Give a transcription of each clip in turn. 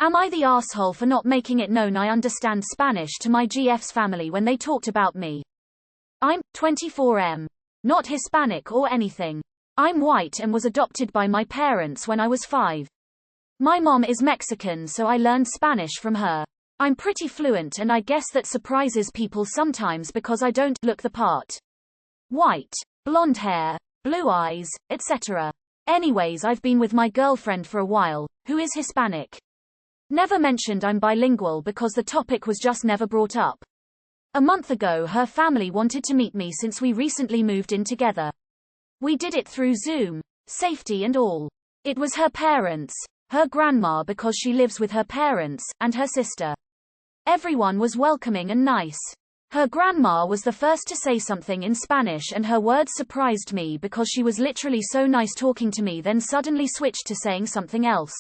Am I the asshole for not making it known I understand Spanish to my GF's family when they talked about me? I'm 24M. Not Hispanic or anything. I'm white and was adopted by my parents when I was 5. My mom is Mexican, so I learned Spanish from her. I'm pretty fluent, and I guess that surprises people sometimes because I don't look the part. White, blonde hair, blue eyes, etc. Anyways, I've been with my girlfriend for a while, who is Hispanic. Never mentioned I'm bilingual because the topic was just never brought up. A month ago her family wanted to meet me since we recently moved in together. We did it through Zoom, safety and all. It was her parents, her grandma because she lives with her parents, and her sister. Everyone was welcoming and nice. Her grandma was the first to say something in Spanish, and her words surprised me because she was literally so nice talking to me, then suddenly switched to saying something else.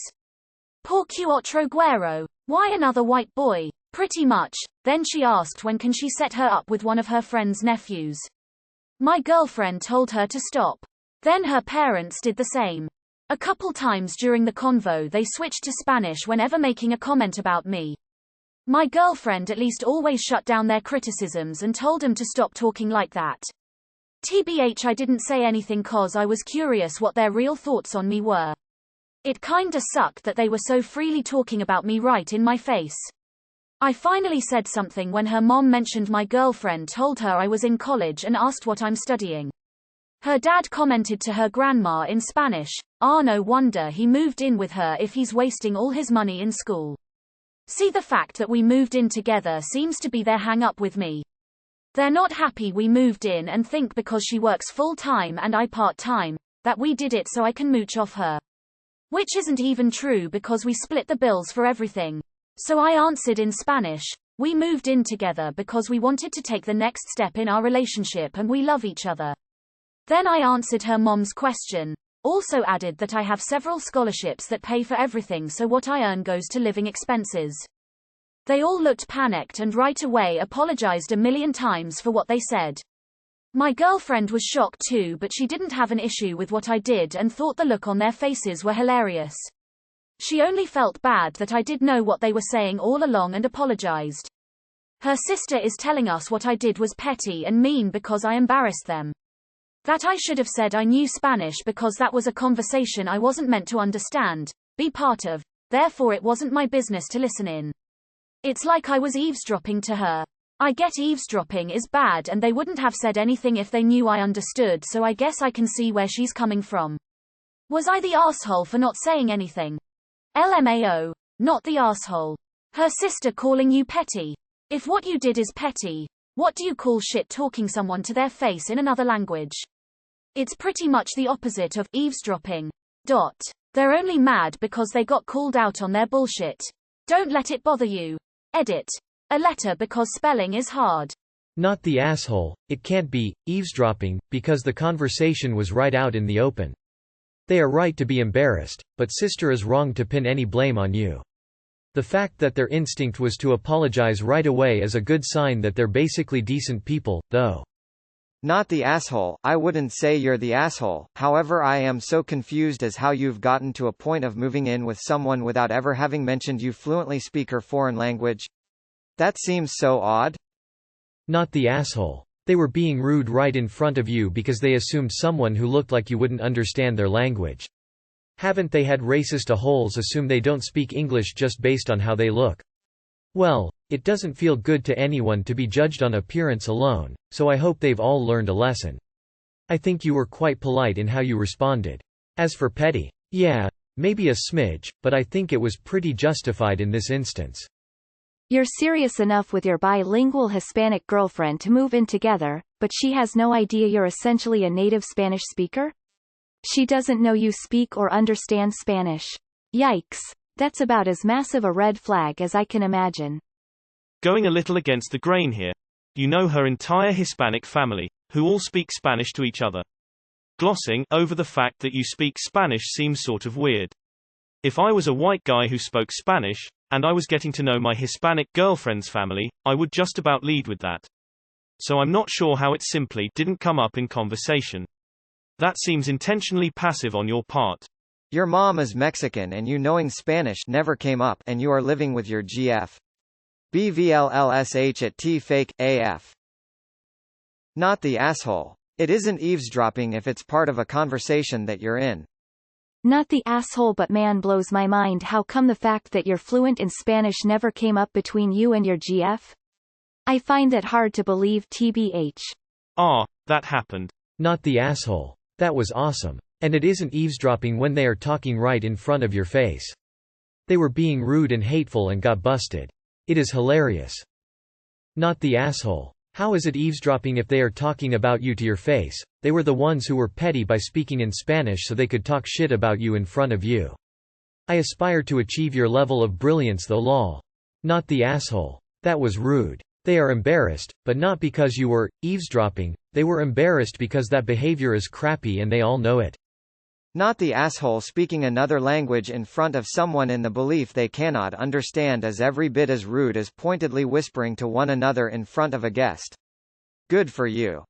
Por qué otro güero? Why another white boy? Pretty much. Then she asked when can she set her up with one of her friend's nephews. My girlfriend told her to stop. Then her parents did the same. A couple times during the convo they switched to Spanish whenever making a comment about me. My girlfriend at least always shut down their criticisms and told them to stop talking like that. TBH, I didn't say anything cause I was curious what their real thoughts on me were. It kinda sucked that they were so freely talking about me right in my face. I finally said something when her mom mentioned my girlfriend told her I was in college and asked what I'm studying. Her dad commented to her grandma in Spanish, "Ah, no wonder he moved in with her if he's wasting all his money in school." See, the fact that we moved in together seems to be their hang up with me. They're not happy we moved in and think because she works full time and I part time, that we did it so I can mooch off her. Which isn't even true because we split the bills for everything. So I answered in Spanish, "We moved in together because we wanted to take the next step in our relationship and we love each other." Then I answered her mom's question. Also added that I have several scholarships that pay for everything, so what I earn goes to living expenses. They all looked panicked and right away apologized a million times for what they said. My girlfriend was shocked too, but she didn't have an issue with what I did and thought the look on their faces were hilarious. She only felt bad that I did know what they were saying all along and apologized. Her sister is telling us what I did was petty and mean because I embarrassed them. That I should have said I knew Spanish because that was a conversation I wasn't meant to understand, be part of, therefore it wasn't my business to listen in. It's like I was eavesdropping to her. I get eavesdropping is bad and they wouldn't have said anything if they knew I understood, so I guess I can see where she's coming from. Was I the asshole for not saying anything? LMAO. Not the asshole. Her sister calling you petty. If what you did is petty, what do you call shit talking someone to their face in another language? It's pretty much the opposite of eavesdropping. They're only mad because they got called out on their bullshit. Don't let it bother you. Edit. A letter because spelling is hard. Not the asshole. It can't be eavesdropping because the conversation was right out in the open. They are right to be embarrassed, but sister is wrong to pin any blame on you. The fact that their instinct was to apologize right away is a good sign that they're basically decent people, though. Not the asshole. I wouldn't say you're the asshole, however I am so confused as how you've gotten to a point of moving in with someone without ever having mentioned you fluently speak her foreign language. That seems so odd. Not the asshole. They were being rude right in front of you because they assumed someone who looked like you wouldn't understand their language. Haven't they had racist a-holes assume they don't speak English just based on how they look? Well, it doesn't feel good to anyone to be judged on appearance alone, so I hope they've all learned a lesson. I think you were quite polite in how you responded. As for petty, yeah, maybe a smidge, but I think it was pretty justified in this instance. You're serious enough with your bilingual Hispanic girlfriend to move in together, but she has no idea you're essentially a native Spanish speaker? She doesn't know you speak or understand Spanish. Yikes. That's about as massive a red flag as I can imagine. Going a little against the grain here. You know her entire Hispanic family, who all speak Spanish to each other. Glossing over the fact that you speak Spanish seems sort of weird. If I was a white guy who spoke Spanish, and I was getting to know my Hispanic girlfriend's family, I would just about lead with that. So I'm not sure how it simply didn't come up in conversation. That seems intentionally passive on your part. Your mom is Mexican and you knowing Spanish never came up and you are living with your GF. BVLLSH at T fake, AF. Not the asshole. It isn't eavesdropping if it's part of a conversation that you're in. Not the asshole, but man, blows my mind how come the fact that you're fluent in Spanish never came up between you and your GF? I find that hard to believe, TBH. Ah, that happened. Not the asshole. That was awesome. And it isn't eavesdropping when they are talking right in front of your face. They were being rude and hateful and got busted. It is hilarious. Not the asshole. How is it eavesdropping if they are talking about you to your face? They were the ones who were petty by speaking in Spanish so they could talk shit about you in front of you. I aspire to achieve your level of brilliance though, lol. Not the asshole. That was rude. They are embarrassed, but not because you were eavesdropping. They were embarrassed because that behavior is crappy and they all know it. Not the asshole speaking another language in front of someone in the belief they cannot understand is every bit as rude as pointedly whispering to one another in front of a guest. Good for you.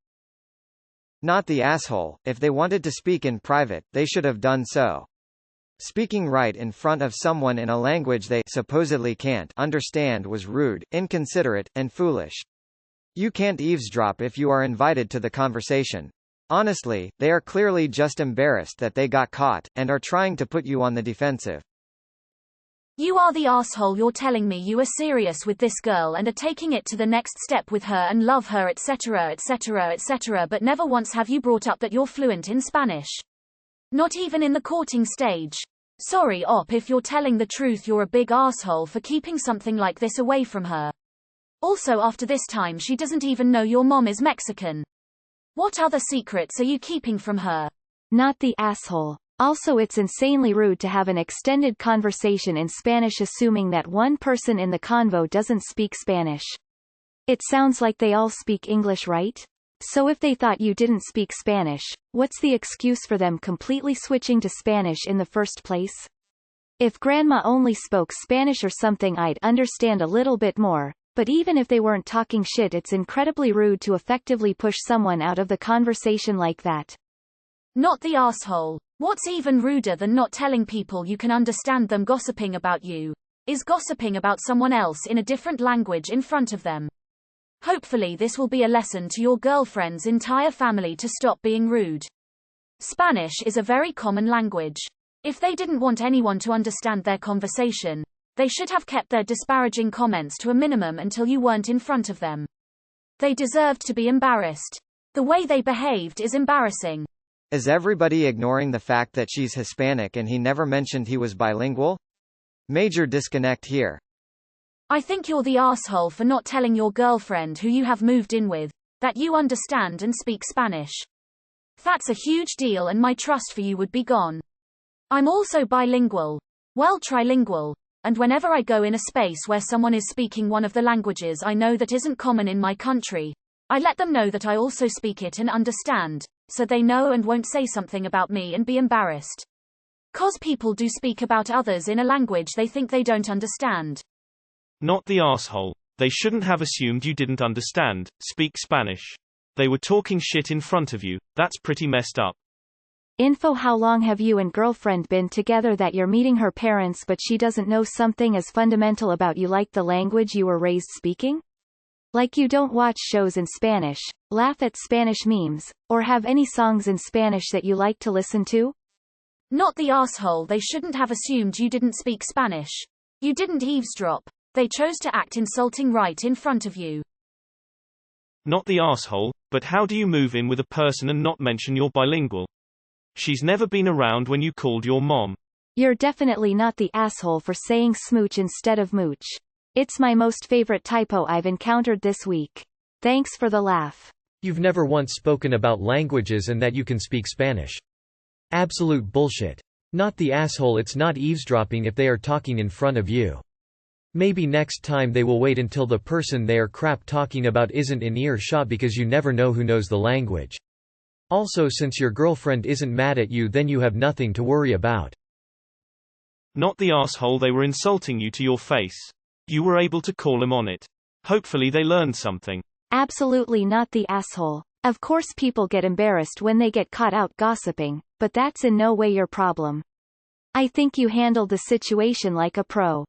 Not the asshole. If they wanted to speak in private, they should have done so. Speaking right in front of someone in a language they supposedly can't understand was rude, inconsiderate, and foolish. You can't eavesdrop if you are invited to the conversation. Honestly, they are clearly just embarrassed that they got caught, and are trying to put you on the defensive. You are the asshole. You're telling me you are serious with this girl and are taking it to the next step with her and love her, etc., etc., etc., but never once have you brought up that you're fluent in Spanish. Not even in the courting stage. Sorry, op, if you're telling the truth, you're a big asshole for keeping something like this away from her. Also, after this time, she doesn't even know your mom is Mexican. What other secrets are you keeping from her? Not the asshole. Also, it's insanely rude to have an extended conversation in Spanish assuming that one person in the convo doesn't speak Spanish. It sounds like they all speak English, right? So if they thought you didn't speak Spanish, what's the excuse for them completely switching to Spanish in the first place? If grandma only spoke Spanish or something, I'd understand a little bit more. But even if they weren't talking shit, it's incredibly rude to effectively push someone out of the conversation like that. Not the asshole. What's even ruder than not telling people you can understand them gossiping about you, is gossiping about someone else in a different language in front of them. Hopefully this will be a lesson to your girlfriend's entire family to stop being rude. Spanish is a very common language. If they didn't want anyone to understand their conversation, they should have kept their disparaging comments to a minimum until you weren't in front of them. They deserved to be embarrassed. The way they behaved is embarrassing. Is everybody ignoring the fact that she's Hispanic and he never mentioned he was bilingual? Major disconnect here. I think you're the asshole for not telling your girlfriend, who you have moved in with, that you understand and speak Spanish. That's a huge deal and my trust for you would be gone. I'm also bilingual. Well, trilingual. And whenever I go in a space where someone is speaking one of the languages I know that isn't common in my country, I let them know that I also speak it and understand, so they know and won't say something about me and be embarrassed. 'Cause people do speak about others in a language they think they don't understand. Not the asshole. They shouldn't have assumed you didn't understand, speak Spanish. They were talking shit in front of you. That's pretty messed up. Info: how long have you and girlfriend been together that you're meeting her parents but she doesn't know something as fundamental about you like the language you were raised speaking? Like you don't watch shows in Spanish, laugh at Spanish memes, or have any songs in Spanish that you like to listen to? Not the asshole. They shouldn't have assumed you didn't speak Spanish. You didn't eavesdrop. They chose to act insulting right in front of you. Not the asshole, but how do you move in with a person and not mention you're bilingual? She's never been around when you called your mom. You're definitely not the asshole for saying smooch instead of mooch. It's my most favorite typo I've encountered this week. Thanks for the laugh. You've never once spoken about languages and that you can speak Spanish. Absolute bullshit. Not the asshole. It's not eavesdropping if they are talking in front of you. Maybe next time they will wait until the person they are crap talking about isn't in earshot, because you never know who knows the language. Also, since your girlfriend isn't mad at you, then you have nothing to worry about. Not the asshole. They were insulting you to your face. You were able to call them on it. Hopefully they learned something. Absolutely not the asshole. Of course people get embarrassed when they get caught out gossiping, but that's in no way your problem. I think you handled the situation like a pro.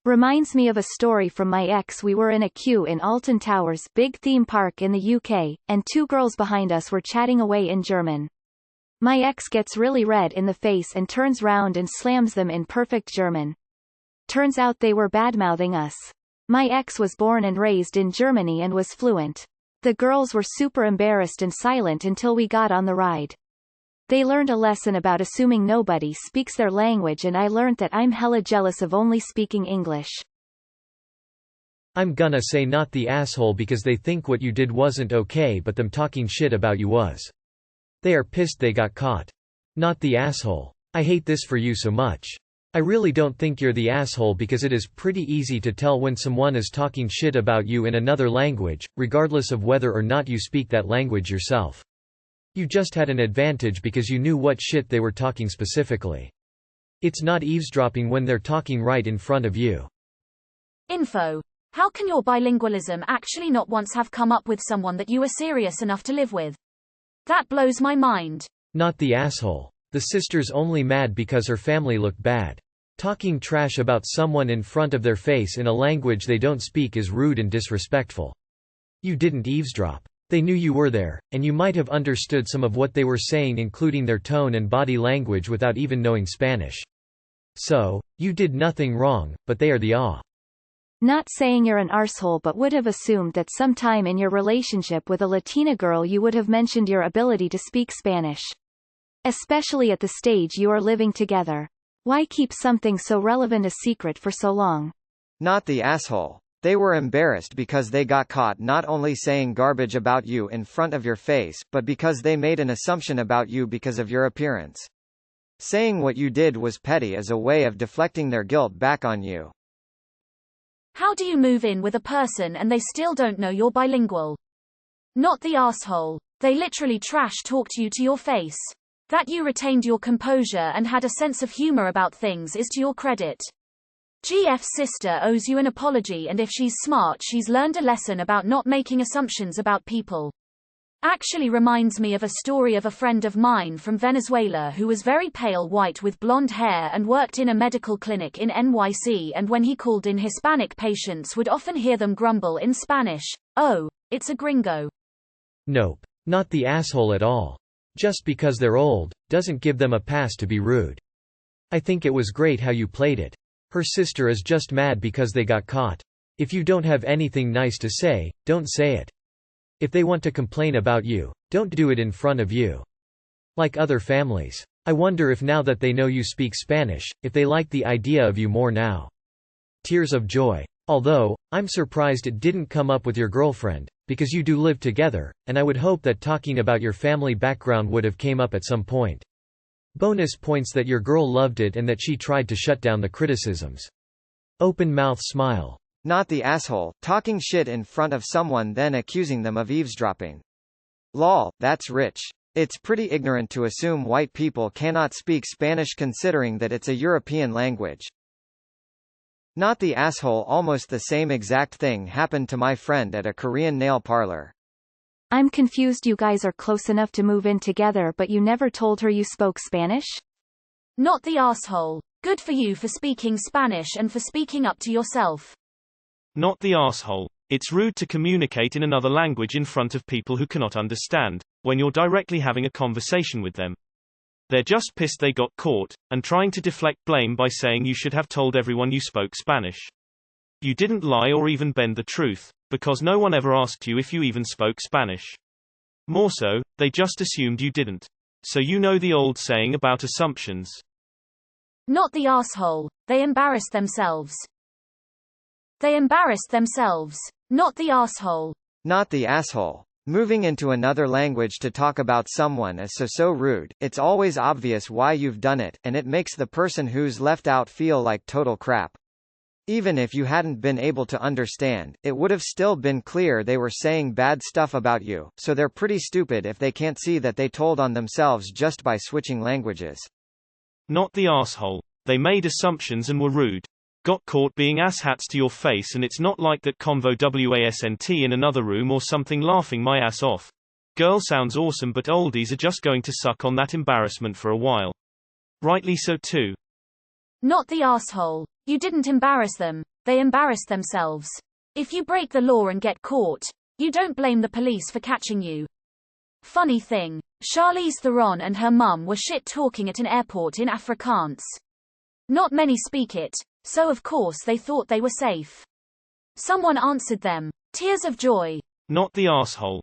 Reminds me of a story from my ex. We were in a queue in Alton Towers, big theme park in the UK, and two girls behind us were chatting away in German. My ex gets really red in the face and turns round and slams them in perfect German. Turns out they were badmouthing us. My ex was born and raised in Germany and was fluent. The girls were super embarrassed and silent until we got on the ride. They learned a lesson about assuming nobody speaks their language, and I learned that I'm hella jealous of only speaking English. I'm gonna say not the asshole because they think what you did wasn't okay but them talking shit about you was. They are pissed they got caught. Not the asshole. I hate this for you so much. I really don't think you're the asshole because it is pretty easy to tell when someone is talking shit about you in another language, regardless of whether or not you speak that language yourself. You just had an advantage because you knew what shit they were talking specifically. It's not eavesdropping when they're talking right in front of you. Info. How can your bilingualism actually not once have come up with someone that you were serious enough to live with? That blows my mind. Not the asshole. The sister's only mad because her family looked bad. Talking trash about someone in front of their face in a language they don't speak is rude and disrespectful. You didn't eavesdrop. They knew you were there, and you might have understood some of what they were saying, including their tone and body language, without even knowing Spanish. So, you did nothing wrong, but they are the awe. Not saying you're an arsehole, but would have assumed that sometime in your relationship with a Latina girl you would have mentioned your ability to speak Spanish. Especially at the stage you are living together. Why keep something so relevant a secret for so long? Not the asshole. They were embarrassed because they got caught not only saying garbage about you in front of your face, but because they made an assumption about you because of your appearance. Saying what you did was petty is a way of deflecting their guilt back on you. How do you move in with a person and they still don't know you're bilingual? Not the asshole. They literally trash talked you to your face. That you retained your composure and had a sense of humor about things is to your credit. GF's sister owes you an apology, and if she's smart she's learned a lesson about not making assumptions about people. Actually reminds me of a story of a friend of mine from Venezuela who was very pale white with blonde hair and worked in a medical clinic in NYC, and when he called in Hispanic patients would often hear them grumble in Spanish, "Oh, it's a gringo." Nope. Not the asshole at all. Just because they're old, doesn't give them a pass to be rude. I think it was great how you played it. Her sister is just mad because they got caught. If you don't have anything nice to say, don't say it. If they want to complain about you, don't do it in front of you. Like other families. I wonder if now that they know you speak Spanish, if they like the idea of you more now. Tears of joy. Although, I'm surprised it didn't come up with your girlfriend, because you do live together, and I would hope that talking about your family background would have came up at some point. Bonus points that your girl loved it and that she tried to shut down the criticisms. Open mouth smile. Not the asshole, talking shit in front of someone then accusing them of eavesdropping. Lol, that's rich. It's pretty ignorant to assume white people cannot speak Spanish considering that it's a European language. Not the asshole. Almost the same exact thing happened to my friend at a Korean nail parlor. I'm confused. You guys are close enough to move in together, but you never told her you spoke Spanish? Not the asshole. Good for you for speaking Spanish and for speaking up to yourself. Not the asshole. It's rude to communicate in another language in front of people who cannot understand, when you're directly having a conversation with them. They're just pissed they got caught, and trying to deflect blame by saying you should have told everyone you spoke Spanish. You didn't lie or even bend the truth, because no one ever asked you if you even spoke Spanish. More so, they just assumed you didn't. So you know the old saying about assumptions. Not the asshole. They embarrassed themselves. They embarrassed themselves. Not the asshole. Not the asshole. Moving into another language to talk about someone is so rude. It's always obvious why you've done it, and it makes the person who's left out feel like total crap. Even if you hadn't been able to understand, it would have still been clear they were saying bad stuff about you, so they're pretty stupid if they can't see that they told on themselves just by switching languages. Not the asshole. They made assumptions and were rude. Got caught being asshats to your face, and it's not like that convo wasn't in another room or something laughing my ass off. Girl sounds awesome, but oldies are just going to suck on that embarrassment for a while. Rightly so too. Not the asshole. You didn't embarrass them, they embarrassed themselves. If you break the law and get caught, you don't blame the police for catching you. Funny thing, Charlize Theron and her mum were shit-talking at an airport in Afrikaans. Not many speak it, so of course they thought they were safe. Someone answered them. Tears of joy. Not the asshole.